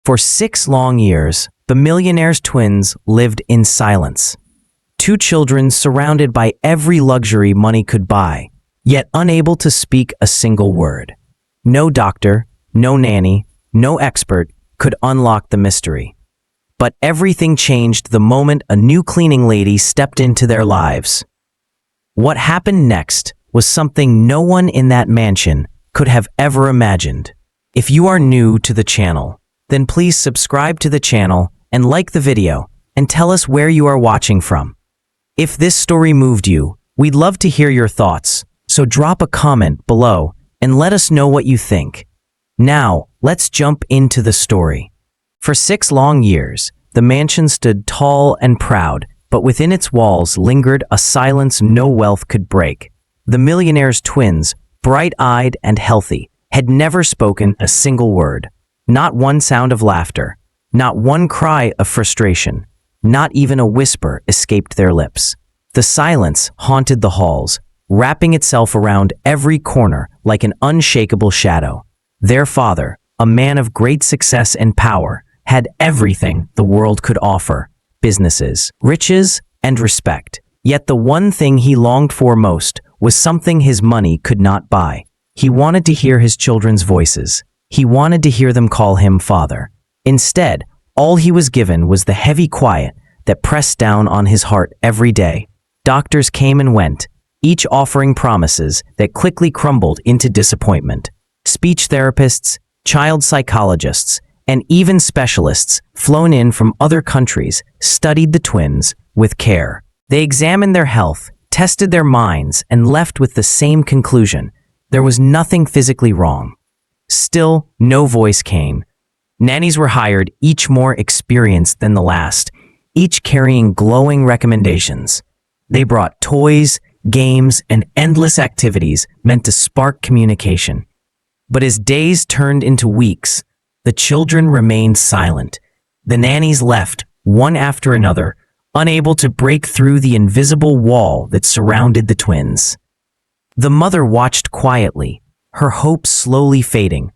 For 6 long years, the Millionaire's twins lived in silence. 2 children surrounded by every luxury money could buy, yet unable to speak a single word. No doctor, no nanny, no expert could unlock the mystery. But everything changed the moment a new cleaning lady stepped into their lives. What happened next was something no one in that mansion could have ever imagined. If you are new to the channel, then please subscribe to the channel and like the video and tell us where you are watching from. If this story moved you, we'd love to hear your thoughts, so drop a comment below and let us know what you think. Now, let's jump into the story. For 6 long years, the mansion stood tall and proud, but within its walls lingered a silence no wealth could break. The Millionaire's twins, bright-eyed and healthy, had never spoken a single word. Not one sound of laughter, not one cry of frustration, not even a whisper escaped their lips. The silence haunted the halls, wrapping itself around every corner like an unshakable shadow. Their father, a man of great success and power, had everything the world could offer: businesses, riches, and respect. Yet the one thing he longed for most was something his money could not buy. He wanted to hear his children's voices. He wanted to hear them call him father. Instead, all he was given was the heavy quiet that pressed down on his heart every day. Doctors came and went, each offering promises that quickly crumbled into disappointment. Speech therapists, child psychologists, and even specialists flown in from other countries studied the twins with care. They examined their health, tested their minds, and left with the same conclusion: there was nothing physically wrong. Still, no voice came. Nannies were hired, each more experienced than the last, each carrying glowing recommendations. They brought toys, games, and endless activities meant to spark communication. But as days turned into weeks, the children remained silent. The nannies left, one after another, unable to break through the invisible wall that surrounded the twins. The mother watched quietly, her hopes slowly fading.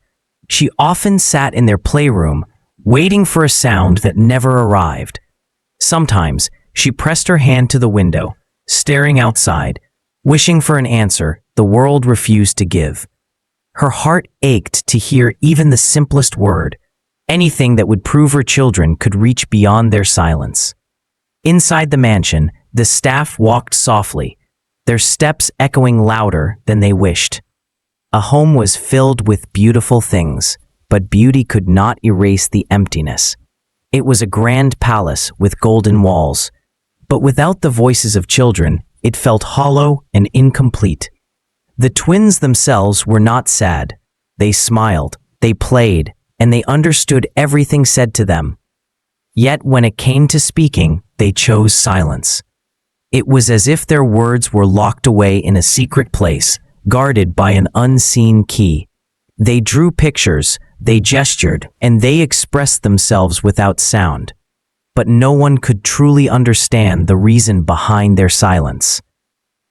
She often sat in their playroom, waiting for a sound that never arrived. Sometimes, she pressed her hand to the window, staring outside, wishing for an answer the world refused to give. Her heart ached to hear even the simplest word, anything that would prove her children could reach beyond their silence. Inside the mansion, the staff walked softly, their steps echoing louder than they wished. A home was filled with beautiful things, but beauty could not erase the emptiness. It was a grand palace with golden walls, but without the voices of children, it felt hollow and incomplete. The twins themselves were not sad. They smiled, they played, and they understood everything said to them. Yet when it came to speaking, they chose silence. It was as if their words were locked away in a secret place, guarded by an unseen key. They drew pictures, they gestured, and they expressed themselves without sound. But no one could truly understand the reason behind their silence.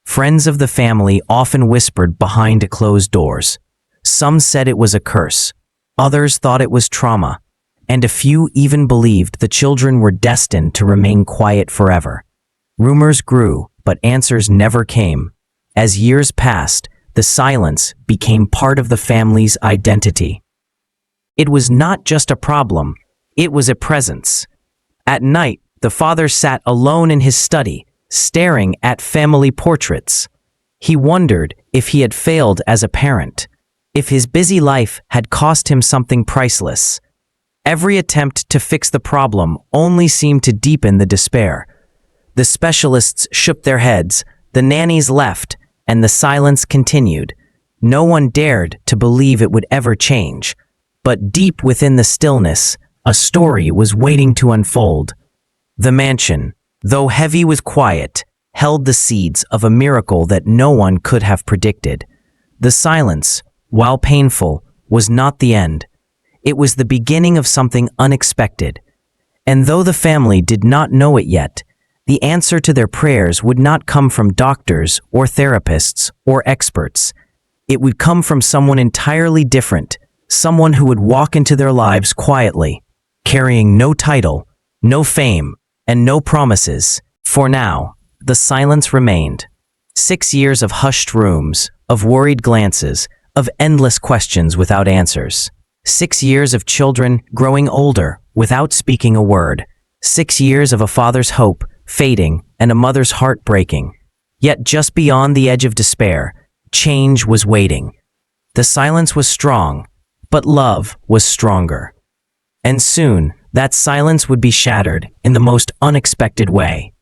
Friends of the family often whispered behind closed doors. Some said it was a curse, others thought it was trauma, and a few even believed the children were destined to remain quiet forever. Rumors grew, but answers never came. As years passed, the silence became part of the family's identity. It was not just a problem, it was a presence. At night, the father sat alone in his study, staring at family portraits. He wondered if he had failed as a parent, if his busy life had cost him something priceless. Every attempt to fix the problem only seemed to deepen the despair. The specialists shook their heads, the nannies left, and the silence continued. No one dared to believe it would ever change. But deep within the stillness, a story was waiting to unfold. The mansion, though heavy with quiet, held the seeds of a miracle that no one could have predicted. The silence, while painful, was not the end. It was the beginning of something unexpected. And though the family did not know it yet, the answer to their prayers would not come from doctors or therapists or experts. It would come from someone entirely different, someone who would walk into their lives quietly, carrying no title, no fame, and no promises. For now, the silence remained. 6 years of hushed rooms, of worried glances, of endless questions without answers. 6 years of children growing older without speaking a word. 6 years of a father's hope fading and a mother's heart breaking. Yet just beyond the edge of despair, change was waiting. The silence was strong, but love was stronger. And soon, that silence would be shattered in the most unexpected way.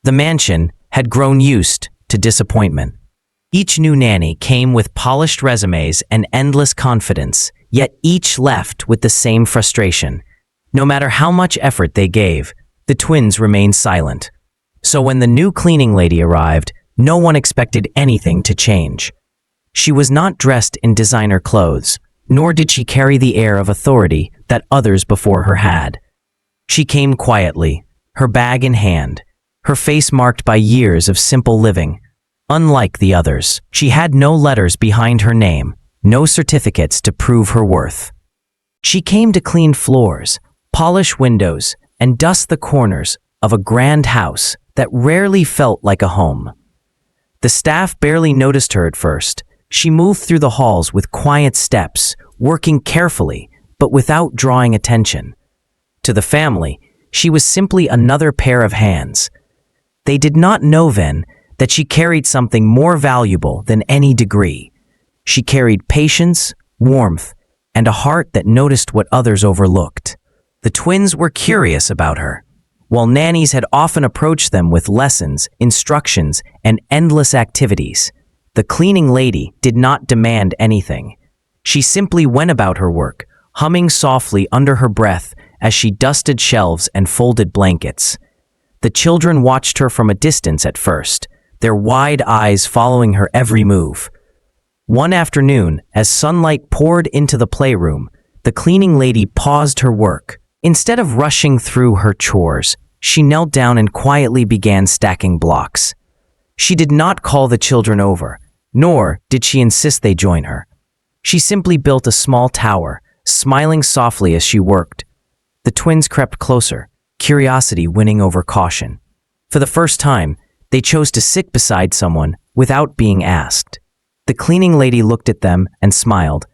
The mansion had grown used to disappointment. Each new nanny came with polished resumes and endless confidence, yet each left with the same frustration. No matter how much effort they gave, the twins remained silent. So when the new cleaning lady arrived, no one expected anything to change. She was not dressed in designer clothes, nor did she carry the air of authority that others before her had. She came quietly, her bag in hand, her face marked by years of simple living. Unlike the others, she had no letters behind her name, no certificates to prove her worth. She came to clean floors, polish windows, and dust the corners of a grand house that rarely felt like a home. The staff barely noticed her at first. She moved through the halls with quiet steps, working carefully, but without drawing attention. To the family, she was simply another pair of hands. They did not know then that she carried something more valuable than any degree. She carried patience, warmth, and a heart that noticed what others overlooked. The twins were curious about her. While nannies had often approached them with lessons, instructions, and endless activities, the cleaning lady did not demand anything. She simply went about her work, humming softly under her breath as she dusted shelves and folded blankets. The children watched her from a distance at first, their wide eyes following her every move. One afternoon, as sunlight poured into the playroom, the cleaning lady paused her work. Instead of rushing through her chores, she knelt down and quietly began stacking blocks. She did not call the children over, nor did she insist they join her. She simply built a small tower, smiling softly as she worked. The twins crept closer, curiosity winning over caution. For the first time, they chose to sit beside someone without being asked. The cleaning lady looked at them and smiled,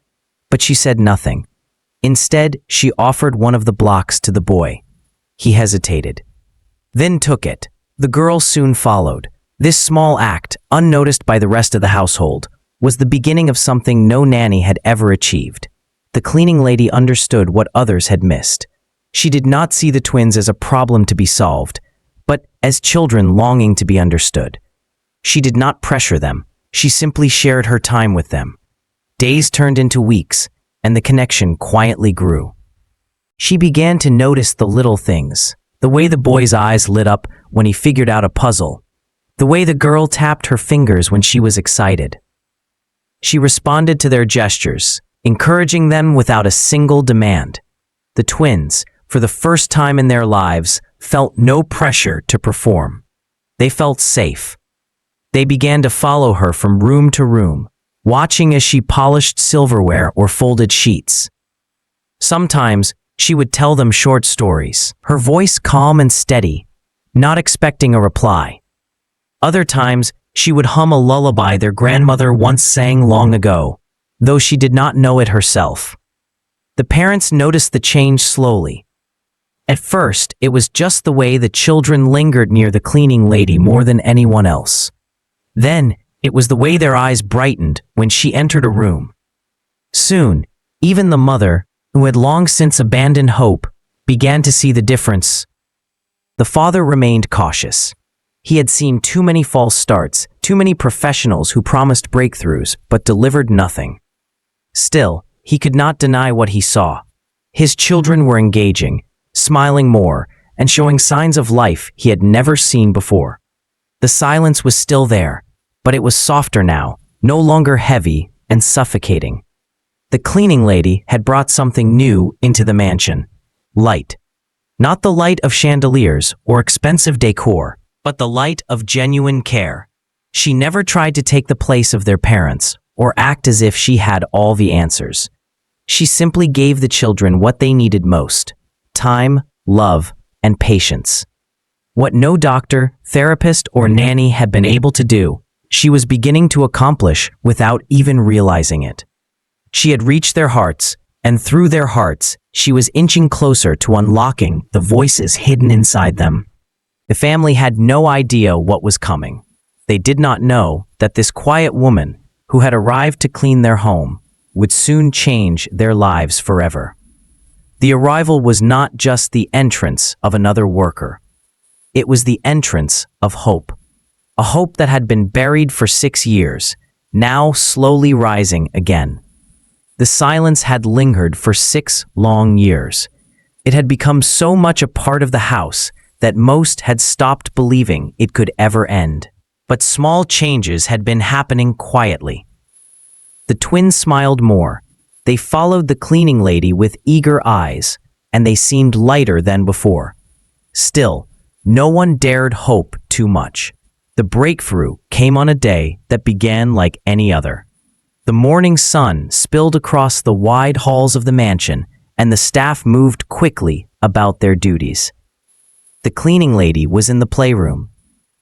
but she said nothing. Instead, she offered one of the blocks to the boy. He hesitated, then took it. The girl soon followed. This small act, unnoticed by the rest of the household, was the beginning of something no nanny had ever achieved. The cleaning lady understood what others had missed. She did not see the twins as a problem to be solved, but as children longing to be understood. She did not pressure them. She simply shared her time with them. Days turned into weeks, and the connection quietly grew. She began to notice the little things, the way the boy's eyes lit up when he figured out a puzzle, the way the girl tapped her fingers when she was excited. She responded to their gestures, encouraging them without a single demand. The twins, for the first time in their lives, felt no pressure to perform. They felt safe. They began to follow her from room to room, watching as she polished silverware or folded sheets. Sometimes, she would tell them short stories, her voice calm and steady, not expecting a reply. Other times, she would hum a lullaby their grandmother once sang long ago, though she did not know it herself. The parents noticed the change slowly. At first, it was just the way the children lingered near the cleaning lady more than anyone else. Then, it was the way their eyes brightened when she entered a room. Soon, even the mother, who had long since abandoned hope, began to see the difference. The father remained cautious. He had seen too many false starts, too many professionals who promised breakthroughs but delivered nothing. Still, he could not deny what he saw. His children were engaging, smiling more, and showing signs of life he had never seen before. The silence was still there, but it was softer now, no longer heavy and suffocating. The cleaning lady had brought something new into the mansion. Light. Not the light of chandeliers or expensive decor, but the light of genuine care. She never tried to take the place of their parents or act as if she had all the answers. She simply gave the children what they needed most: time, love, and patience. What no doctor, therapist, or nanny had been able to do, she was beginning to accomplish without even realizing it. She had reached their hearts, and through their hearts, she was inching closer to unlocking the voices hidden inside them. The family had no idea what was coming. They did not know that this quiet woman, who had arrived to clean their home, would soon change their lives forever. The arrival was not just the entrance of another worker. It was the entrance of hope. A hope that had been buried for 6 years, now slowly rising again. The silence had lingered for 6 long years. It had become so much a part of the house that most had stopped believing it could ever end. But small changes had been happening quietly. The twins smiled more. They followed the cleaning lady with eager eyes, and they seemed lighter than before. Still, no one dared hope too much. The breakthrough came on a day that began like any other. The morning sun spilled across the wide halls of the mansion, and the staff moved quickly about their duties. The cleaning lady was in the playroom,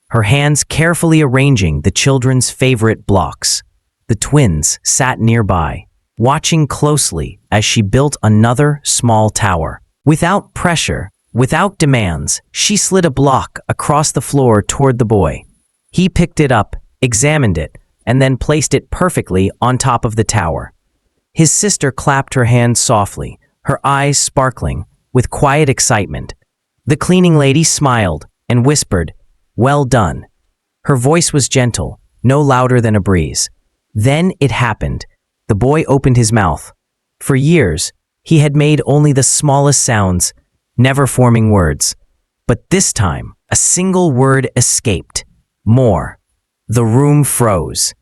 her hands carefully arranging the children's favorite blocks. The twins sat nearby, watching closely as she built another small tower. Without pressure, without demands, she slid a block across the floor toward the boy. He picked it up, examined it, and then placed it perfectly on top of the tower. His sister clapped her hands softly, her eyes sparkling with quiet excitement. The cleaning lady smiled and whispered, "Well done." Her voice was gentle, no louder than a breeze. Then it happened. The boy opened his mouth. For years, he had made only the smallest sounds, never forming words. But this time, a single word escaped. More. The room froze.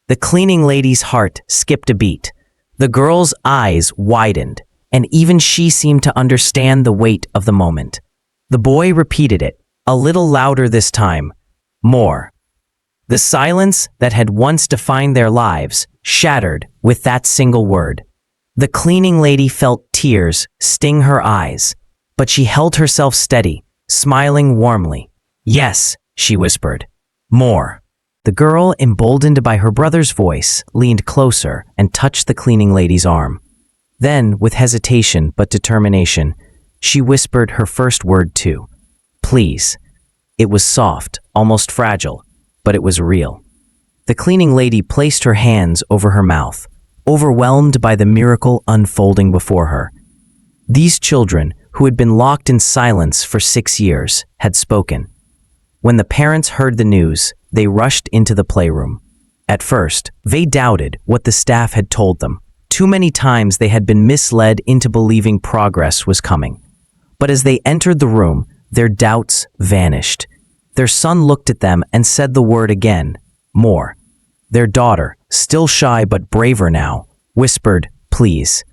The cleaning lady's heart skipped a beat. The girl's eyes widened, and even she seemed to understand the weight of the moment. The boy repeated it, a little louder this time. More. The silence that had once defined their lives shattered with that single word. The cleaning lady felt tears sting her eyes, but she held herself steady, smiling warmly. "Yes," she whispered. "More." The girl, emboldened by her brother's voice, leaned closer and touched the cleaning lady's arm. Then, with hesitation but determination, she whispered her first word too. "Please." It was soft, almost fragile, but it was real. The cleaning lady placed her hands over her mouth, overwhelmed by the miracle unfolding before her. These children, who had been locked in silence for 6 years, had spoken. When the parents heard the news, they rushed into the playroom. At first, they doubted what the staff had told them. Too many times they had been misled into believing progress was coming. But as they entered the room, their doubts vanished. Their son looked at them and said the word again, "More." Their daughter, still shy but braver now, whispered, "Please."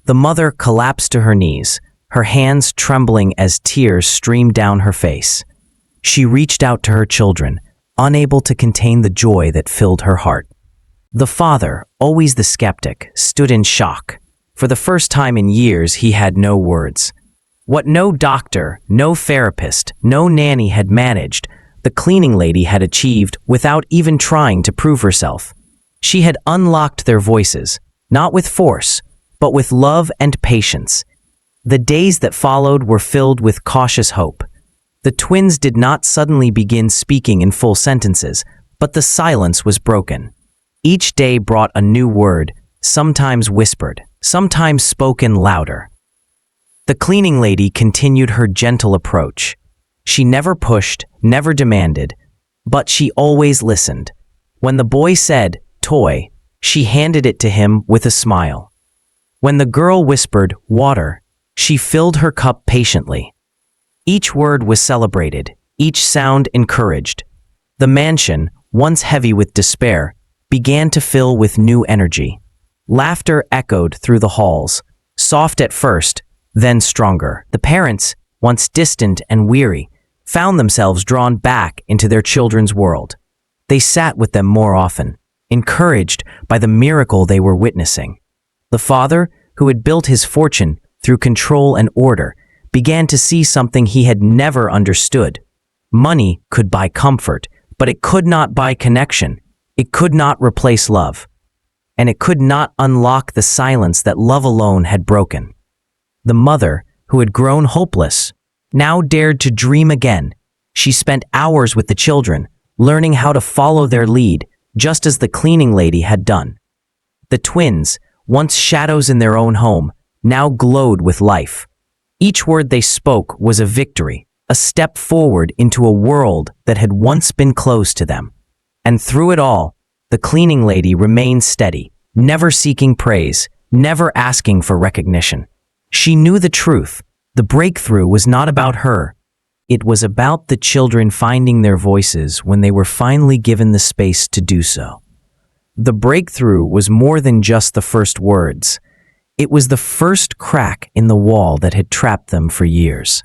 The mother collapsed to her knees, her hands trembling as tears streamed down her face. She reached out to her children, unable to contain the joy that filled her heart. The father, always the skeptic, stood in shock. For the first time in years, he had no words. What no doctor, no therapist, no nanny had managed, the cleaning lady had achieved without even trying to prove herself. She had unlocked their voices, not with force, but with love and patience. The days that followed were filled with cautious hope. The twins did not suddenly begin speaking in full sentences, but the silence was broken. Each day brought a new word, sometimes whispered, sometimes spoken louder. The cleaning lady continued her gentle approach. She never pushed, never demanded, but she always listened. When the boy said, "Toy," she handed it to him with a smile. When the girl whispered, "Water," she filled her cup patiently. Each word was celebrated, each sound encouraged. The mansion, once heavy with despair, began to fill with new energy. Laughter echoed through the halls, soft at first, then stronger. The parents, once distant and weary, found themselves drawn back into their children's world. They sat with them more often, encouraged by the miracle they were witnessing. The father, who had built his fortune through control and order, began to see something he had never understood. Money could buy comfort, but it could not buy connection. It could not replace love. And it could not unlock the silence that love alone had broken. The mother, who had grown hopeless, now dared to dream again. She spent hours with the children, learning how to follow their lead, just as the cleaning lady had done. The twins, once shadows in their own home, now glowed with life. Each word they spoke was a victory, a step forward into a world that had once been closed to them. And through it all, the cleaning lady remained steady, never seeking praise, never asking for recognition. She knew the truth. The breakthrough was not about her. It was about the children finding their voices when they were finally given the space to do so. The breakthrough was more than just the first words. It was the first crack in the wall that had trapped them for years.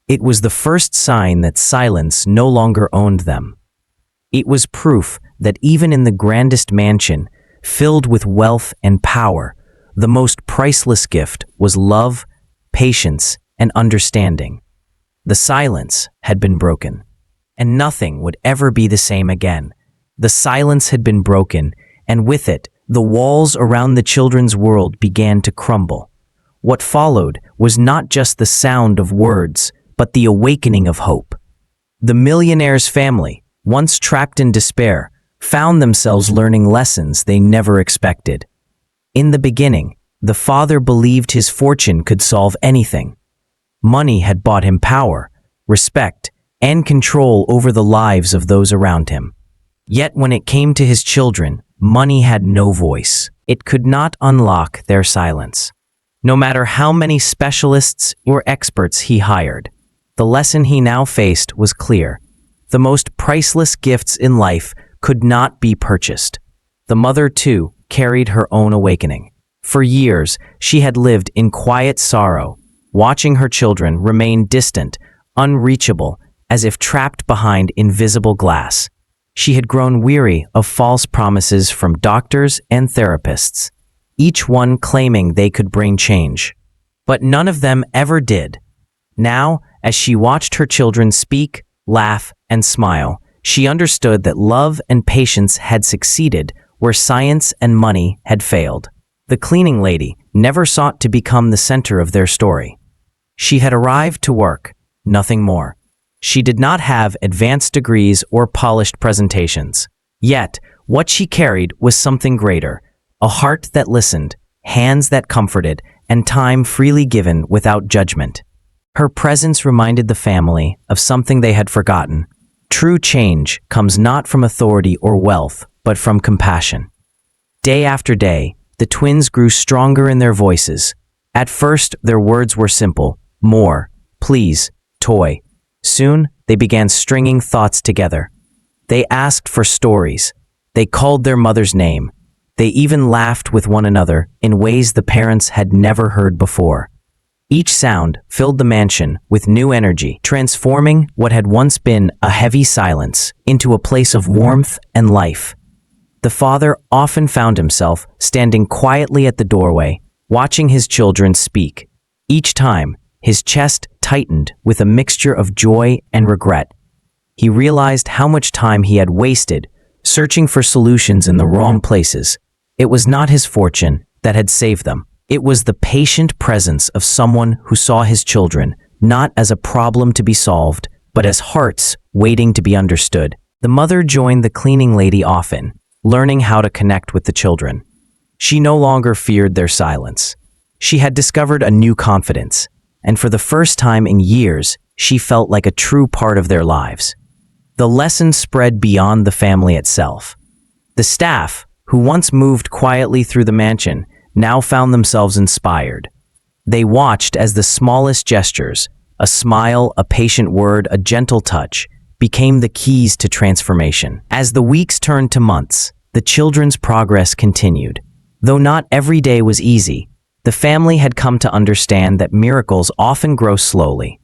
It was the first sign that silence no longer owned them. It was proof that even in the grandest mansion, filled with wealth and power, the most priceless gift was love, patience, and understanding. The silence had been broken, and nothing would ever be the same again. The silence had been broken, and with it, the walls around the children's world began to crumble. What followed was not just the sound of words, but the awakening of hope. The millionaire's family, once trapped in despair, found themselves learning lessons they never expected. In the beginning, the father believed his fortune could solve anything. Money had bought him power, respect, and control over the lives of those around him. Yet when it came to his children, money had no voice. It could not unlock their silence. No matter how many specialists or experts he hired, the lesson he now faced was clear. The most priceless gifts in life could not be purchased. The mother, too, carried her own awakening. For years, she had lived in quiet sorrow, watching her children remain distant, unreachable, as if trapped behind invisible glass. She had grown weary of false promises from doctors and therapists, each one claiming they could bring change. But none of them ever did. Now, as she watched her children speak, laugh, and smile, she understood that love and patience had succeeded where science and money had failed. The cleaning lady never sought to become the center of their story. She had arrived to work, nothing more. She did not have advanced degrees or polished presentations. Yet, what she carried was something greater, a heart that listened, hands that comforted, and time freely given without judgment. Her presence reminded the family of something they had forgotten. True change comes not from authority or wealth, but from compassion. Day after day, the twins grew stronger in their voices. At first, their words were simple: more, please, toy. Soon, they began stringing thoughts together. They asked for stories. They called their mother's name. They even laughed with one another in ways the parents had never heard before. Each sound filled the mansion with new energy, transforming what had once been a heavy silence into a place of warmth and life. The father often found himself standing quietly at the doorway, watching his children speak. Each time, his chest tightened with a mixture of joy and regret. He realized how much time he had wasted searching for solutions in the wrong places. It was not his fortune that had saved them. It was the patient presence of someone who saw his children not as a problem to be solved, but as hearts waiting to be understood. The mother joined the cleaning lady often, learning how to connect with the children. She no longer feared their silence. She had discovered a new confidence, and for the first time in years, she felt like a true part of their lives. The lesson spread beyond the family itself. The staff, who once moved quietly through the mansion, now found themselves inspired. They watched as the smallest gestures, a smile, a patient word, a gentle touch, became the keys to transformation. As the weeks turned to months, the children's progress continued. Though not every day was easy, the family had come to understand that miracles often grow slowly.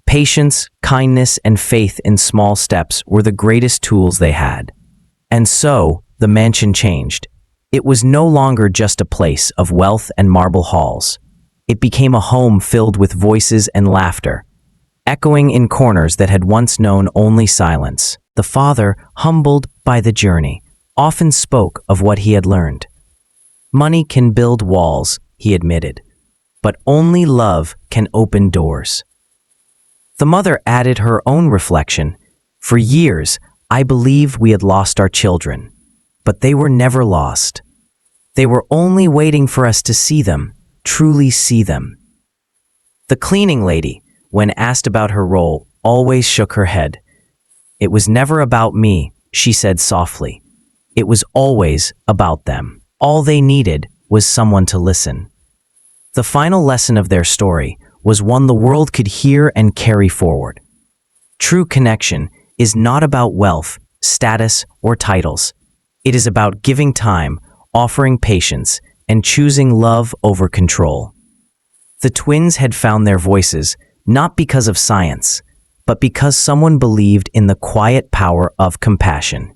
Patience, kindness, and faith in small steps were the greatest tools they had. And so, the mansion changed. It was no longer just a place of wealth and marble halls. It became a home filled with voices and laughter, echoing in corners that had once known only silence. The father, humbled by the journey, often spoke of what he had learned. Money can build walls, he admitted, but only love can open doors. The mother added her own reflection. For years, I believed we had lost our children, but they were never lost. They were only waiting for us to see them, truly see them. The cleaning lady, when asked about her role, always shook her head. It was never about me, she said softly. It was always about them. All they needed was someone to listen. The final lesson of their story was one the world could hear and carry forward. True connection is not about wealth, status, or titles. It is about giving time, offering patience, and choosing love over control. The twins had found their voices not because of science, but because someone believed in the quiet power of compassion.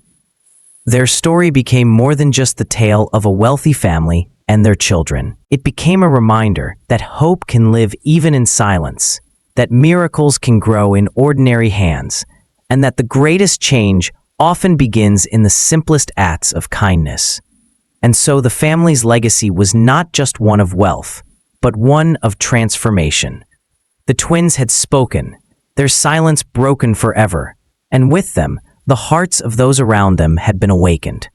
Their story became more than just the tale of a wealthy family and their children. It became a reminder that hope can live even in silence, that miracles can grow in ordinary hands, and that the greatest change often begins in the simplest acts of kindness. And so the family's legacy was not just one of wealth, but one of transformation. The twins had spoken, their silence broken forever, and with them, the hearts of those around them had been awakened.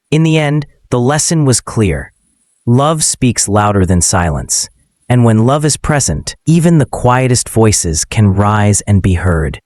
In the end, the lesson was clear. Love speaks louder than silence, and when love is present, even the quietest voices can rise and be heard.